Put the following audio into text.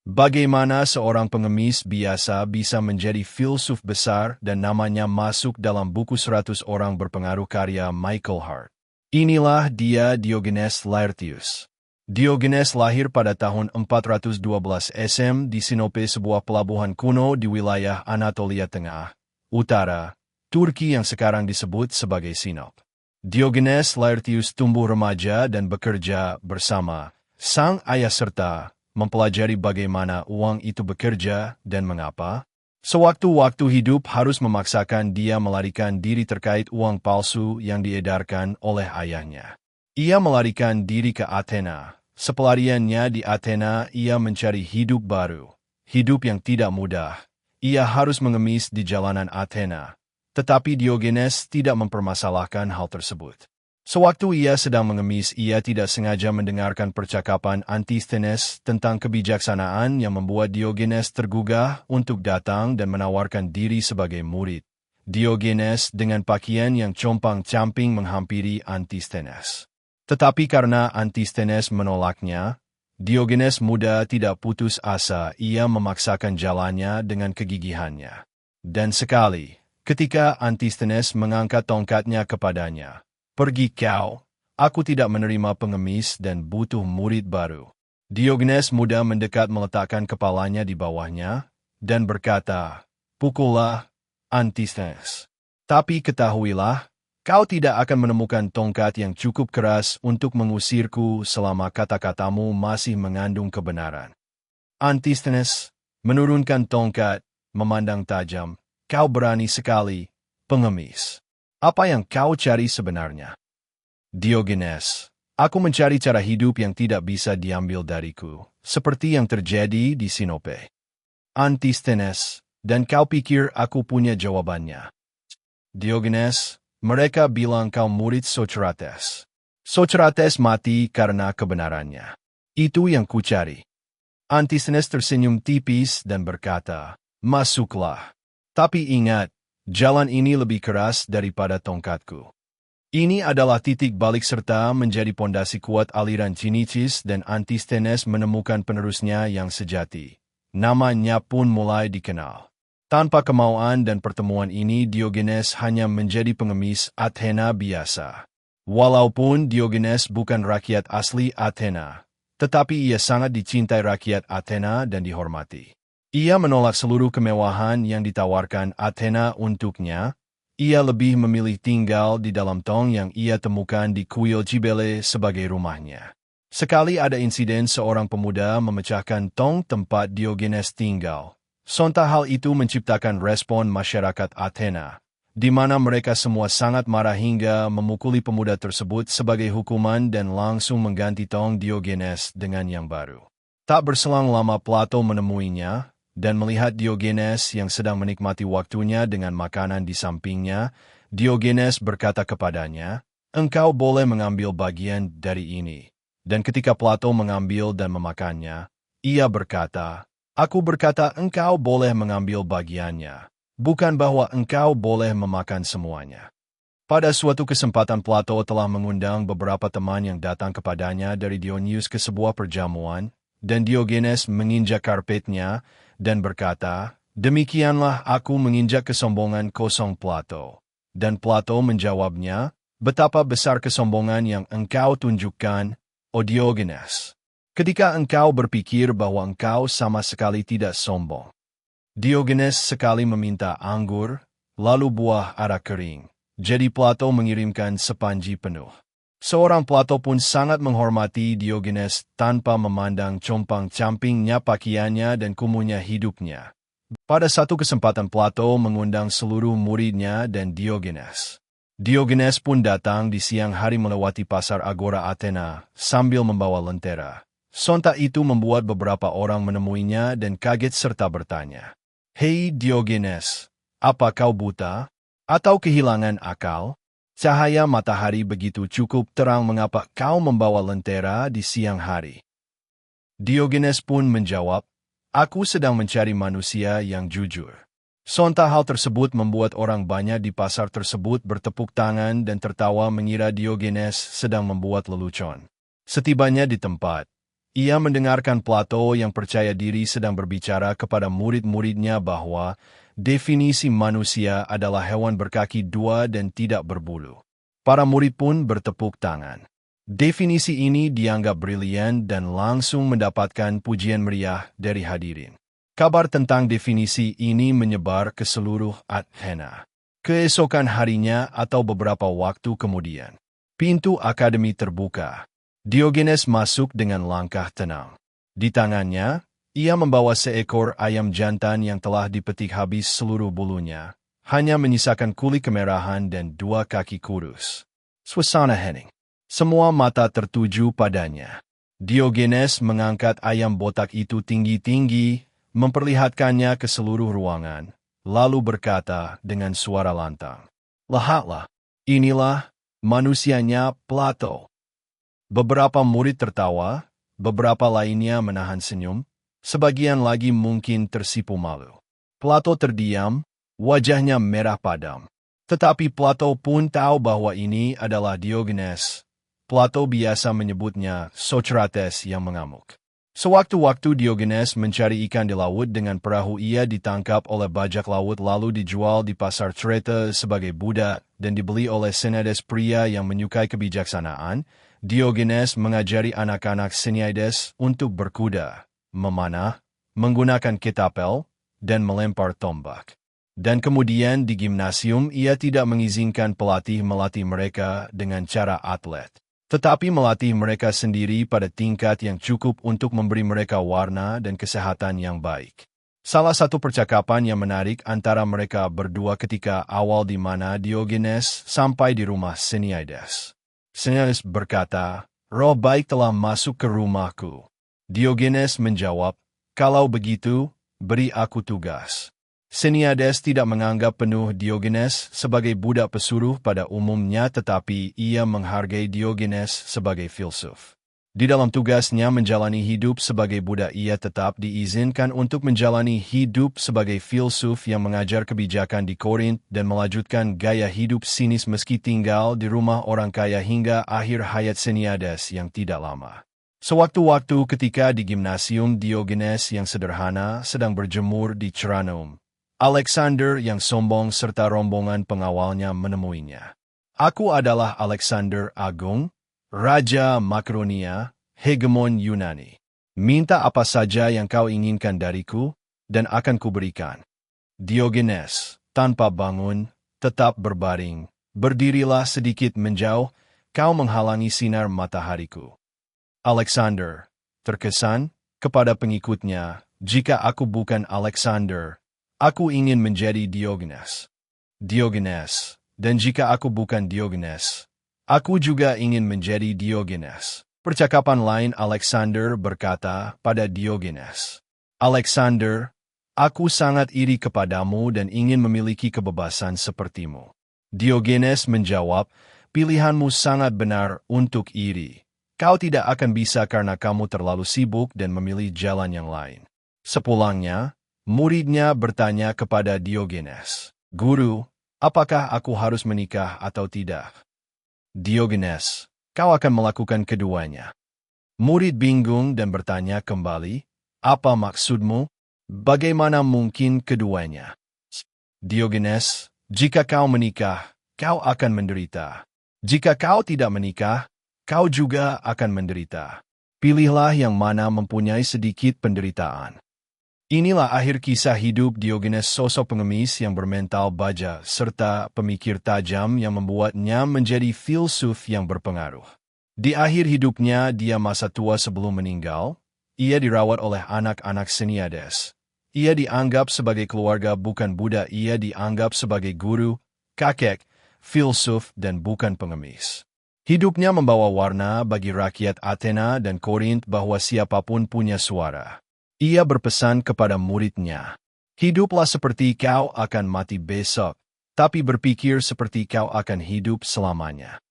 Bagaimana seorang pengemis biasa bisa menjadi filsuf besar dan namanya masuk dalam buku 100 orang berpengaruh karya Michael Hart. Inilah dia Diogenes Laertius. Diogenes lahir pada tahun 412 SM di Sinope, sebuah pelabuhan kuno di wilayah Anatolia Tengah, Utara, Turki yang sekarang disebut sebagai Sinop. Diogenes Laertius tumbuh remaja dan bekerja bersama sang ayah serta mempelajari bagaimana uang itu bekerja dan mengapa. Sewaktu-waktu hidup harus memaksakan dia melarikan diri terkait uang palsu yang diedarkan oleh ayahnya. Ia melarikan diri ke Athena. Sepelariannya di Athena, ia mencari hidup baru. Hidup yang tidak mudah. Ia harus mengemis di jalanan Athena. Tetapi Diogenes tidak mempermasalahkan hal tersebut. Sewaktu ia sedang mengemis, ia tidak sengaja mendengarkan percakapan Antisthenes tentang kebijaksanaan yang membuat Diogenes tergugah untuk datang dan menawarkan diri sebagai murid. Diogenes dengan pakaian yang compang-camping menghampiri Antisthenes. Tetapi karena Antisthenes menolaknya, Diogenes muda tidak putus asa, ia memaksakan jalannya dengan kegigihannya. Dan sekali, ketika Antisthenes mengangkat tongkatnya kepadanya, "Pergi kau, aku tidak menerima pengemis dan butuh murid baru." Diogenes muda mendekat meletakkan kepalanya di bawahnya, dan berkata, "Pukullah, Antisthenes. Tapi ketahuilah, kau tidak akan menemukan tongkat yang cukup keras untuk mengusirku selama kata-katamu masih mengandung kebenaran." Antisthenes menurunkan tongkat, memandang tajam, "Kau berani sekali, pengemis. Apa yang kau cari sebenarnya?" Diogenes, "Aku mencari cara hidup yang tidak bisa diambil dariku, seperti yang terjadi di Sinope." Antisthenes, "Dan kau pikir aku punya jawabannya?" Diogenes, "Mereka bilang kau murid Socrates. Socrates mati karena kebenarannya. Itu yang kucari." Antisthenes tersenyum tipis dan berkata, "Masuklah. Tapi ingat, jalan ini lebih keras daripada tongkatku." Ini adalah titik balik serta menjadi pondasi kuat aliran Cinicis, dan Antisthenes menemukan penerusnya yang sejati. Namanya pun mulai dikenal. Tanpa kemauan dan pertemuan ini, Diogenes hanya menjadi pengemis Athena biasa. Walaupun Diogenes bukan rakyat asli Athena, tetapi ia sangat dicintai rakyat Athena dan dihormati. Ia menolak seluruh kemewahan yang ditawarkan Athena untuknya. Ia lebih memilih tinggal di dalam tong yang ia temukan di kuil Cibele sebagai rumahnya. Sekali ada insiden seorang pemuda memecahkan tong tempat Diogenes tinggal. Sontak hal itu menciptakan respon masyarakat Athena, di mana mereka semua sangat marah hingga memukuli pemuda tersebut sebagai hukuman dan langsung mengganti tong Diogenes dengan yang baru. Tak berselang lama Plato menemuinya, dan melihat Diogenes yang sedang menikmati waktunya dengan makanan di sampingnya, Diogenes berkata kepadanya, "Engkau boleh mengambil bagian dari ini." Dan ketika Plato mengambil dan memakannya, ia berkata, "Aku berkata engkau boleh mengambil bagiannya, bukan bahwa engkau boleh memakan semuanya." Pada suatu kesempatan Plato telah mengundang beberapa teman yang datang kepadanya dari Dionysius ke sebuah perjamuan, dan Diogenes menginjak karpetnya dan berkata, "Demikianlah aku menginjak kesombongan kosong Plato." Dan Plato menjawabnya, "Betapa besar kesombongan yang engkau tunjukkan, O Diogenes, ketika engkau berpikir bahwa engkau sama sekali tidak sombong." Diogenes sekali meminta anggur, lalu buah ara kering. Jadi Plato mengirimkan sepanji penuh. Seorang Plato pun sangat menghormati Diogenes tanpa memandang compang-campingnya pakaiannya dan kumuhnya hidupnya. Pada satu kesempatan Plato mengundang seluruh muridnya dan Diogenes. Diogenes pun datang di siang hari melewati pasar Agora Athena sambil membawa lentera. Sontak itu membuat beberapa orang menemuinya dan kaget serta bertanya, "Hei Diogenes, apa kau buta? Atau kehilangan akal? Cahaya matahari begitu cukup terang, mengapa kau membawa lentera di siang hari?" Diogenes pun menjawab, "Aku sedang mencari manusia yang jujur." Sontak hal tersebut membuat orang banyak di pasar tersebut bertepuk tangan dan tertawa mengira Diogenes sedang membuat lelucon. Setibanya di tempat, Ia mendengarkan Plato yang percaya diri sedang berbicara kepada murid-muridnya bahwa definisi manusia adalah hewan berkaki dua dan tidak berbulu. Para murid pun bertepuk tangan. Definisi ini dianggap brilian dan langsung mendapatkan pujian meriah dari hadirin. Kabar tentang definisi ini menyebar ke seluruh Athena. Keesokan harinya atau beberapa waktu kemudian, pintu akademi terbuka. Diogenes masuk dengan langkah tenang. Di tangannya, ia membawa seekor ayam jantan yang telah dipetik habis seluruh bulunya, hanya menyisakan kulit kemerahan dan dua kaki kurus. Suasana hening. Semua mata tertuju padanya. Diogenes mengangkat ayam botak itu tinggi-tinggi, memperlihatkannya ke seluruh ruangan, lalu berkata dengan suara lantang, "Lihatlah, inilah manusianya Plato." Beberapa murid tertawa, beberapa lainnya menahan senyum, sebagian lagi mungkin tersipu malu. Plato terdiam, wajahnya merah padam. Tetapi Plato pun tahu bahwa ini adalah Diogenes. Plato biasa menyebutnya Socrates yang mengamuk. Sewaktu-waktu Diogenes mencari ikan di laut dengan perahu, ia ditangkap oleh bajak laut lalu dijual di pasar Creta sebagai budak dan dibeli oleh Seniades, pria yang menyukai kebijaksanaan. Diogenes mengajari anak-anak Seniades untuk berkuda, memanah, menggunakan ketapel, dan melempar tombak. Dan kemudian di gimnasium ia tidak mengizinkan pelatih melatih mereka dengan cara atlet, tetapi melatih mereka sendiri pada tingkat yang cukup untuk memberi mereka warna dan kesehatan yang baik. Salah satu percakapan yang menarik antara mereka berdua ketika awal di mana Diogenes sampai di rumah Seniades. Seniades berkata, "Roh baik telah masuk ke rumahku." Diogenes menjawab, "Kalau begitu, beri aku tugas." Seniades tidak menganggap penuh Diogenes sebagai budak pesuruh pada umumnya, tetapi ia menghargai Diogenes sebagai filsuf. Di dalam tugasnya menjalani hidup sebagai budak, ia tetap diizinkan untuk menjalani hidup sebagai filsuf yang mengajar kebijakan di Korint dan melanjutkan gaya hidup sinis meski tinggal di rumah orang kaya hingga akhir hayat Seniades yang tidak lama. Sewaktu-waktu ketika di gimnasium, Diogenes yang sederhana sedang berjemur di Ceranum. Alexander yang sombong serta rombongan pengawalnya menemuinya. "Aku adalah Alexander Agung, Raja Makedonia, hegemon Yunani. Minta apa saja yang kau inginkan dariku, dan akan kuberikan." Diogenes, tanpa bangun, tetap berbaring, "Berdirilah sedikit menjauh, kau menghalangi sinar matahariku." Alexander, terkesan, kepada pengikutnya, "Jika aku bukan Alexander, aku ingin menjadi Diogenes." Diogenes, "Dan jika aku bukan Diogenes, aku juga ingin menjadi Diogenes." Percakapan lain, Alexander berkata pada Diogenes, "Alexander, aku sangat iri kepadamu dan ingin memiliki kebebasan sepertimu." Diogenes menjawab, "Pilihanmu sangat benar untuk iri. Kau tidak akan bisa karena kamu terlalu sibuk dan memilih jalan yang lain." Sepulangnya, muridnya bertanya kepada Diogenes, "Guru, apakah aku harus menikah atau tidak?" Diogenes, "Kau akan melakukan keduanya." Murid bingung dan bertanya kembali, "Apa maksudmu? Bagaimana mungkin keduanya?" Diogenes, "Jika kau menikah, kau akan menderita. Jika kau tidak menikah, kau juga akan menderita. Pilihlah yang mana mempunyai sedikit penderitaan." Inilah akhir kisah hidup Diogenes, sosok pengemis yang bermental baja serta pemikir tajam yang membuatnya menjadi filsuf yang berpengaruh. Di akhir hidupnya, dia masa tua sebelum meninggal, ia dirawat oleh anak-anak Seniades. Ia dianggap sebagai keluarga bukan budak, ia dianggap sebagai guru, kakek, filsuf dan bukan pengemis. Hidupnya membawa warna bagi rakyat Athena dan Korint bahwa siapapun punya suara. Ia berpesan kepada muridnya, "Hiduplah seperti kau akan mati besok, tapi berpikir seperti kau akan hidup selamanya."